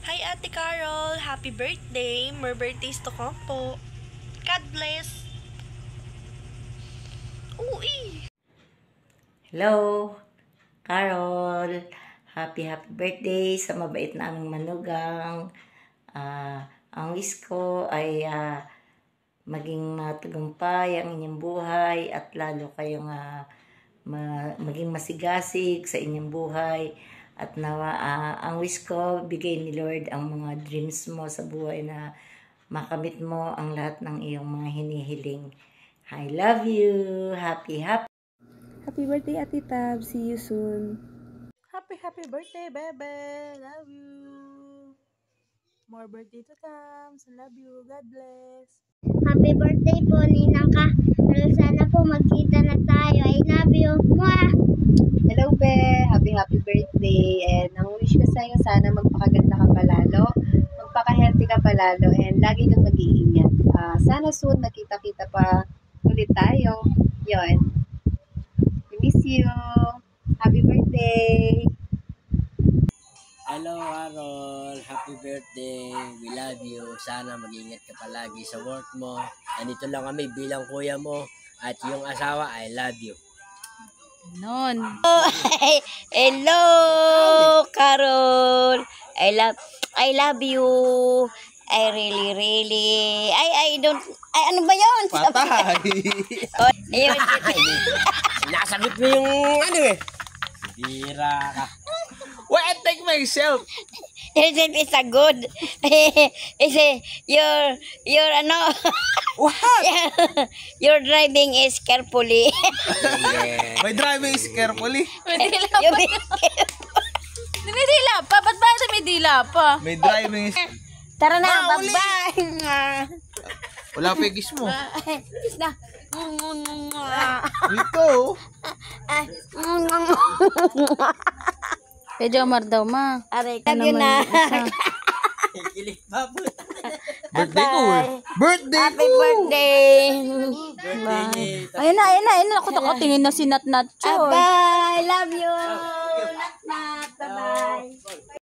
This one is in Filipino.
Hi Ate Carol, happy birthday. More birthdays to come po. God bless. Uy! Hello, Carol. Happy birthday sa mabait na aming manugang. Ang wish ko ay maging matagumpay ang inyong buhay at lalo kayong maging masigasig sa inyong buhay. At nawa, ang wish ko, bigay ni Lord ang mga dreams mo sa buhay na makamit mo ang lahat ng iyong mga hinihiling. I love you. Happy Birthday, Ate Tab. See you soon. Happy birthday, bebe. Love you. More birthday to come. So love you. God bless. Happy birthday po, Ninang ka. Pero sana po magkita na tayo. I love you. Mwah! Hello, Be. Happy birthday. And ang wish ko sa'yo, sana magpakaganda ka palalo, magpaka-healthy ka palalo, and lagi kang mag-iingat. Sana soon magkita-kita pa ulit tayo. Yon. We miss you. Happy birthday. Hello, Carol. Happy birthday. We love you. Sana mag-ingat ka palagi sa work mo. Andito lang kami bilang kuya mo. At yung asawa, I love you. Non. Hello, Carol. I love you. I really. Ano ba yun? Patay. Ayun. Sinasagot mo yung ano eh. Bira ka. Wait, I take myself. It's a good. Your ano? What? Your driving is carefully. My driving is carefully. May dila pa. Ba't ba may dila pa? My driving is... Tara na, uli. bye-bye. Wala pa yung kiss mo. Kiss na. Ito. Kay Jomar daw, ma. Aray, love you na. Kilig pa po. Birthday ko eh. Birthday Happy ko. birthday. Ayun na. Ako tingin na si Nat Choy. Bye. Love you. Nat. Bye-bye.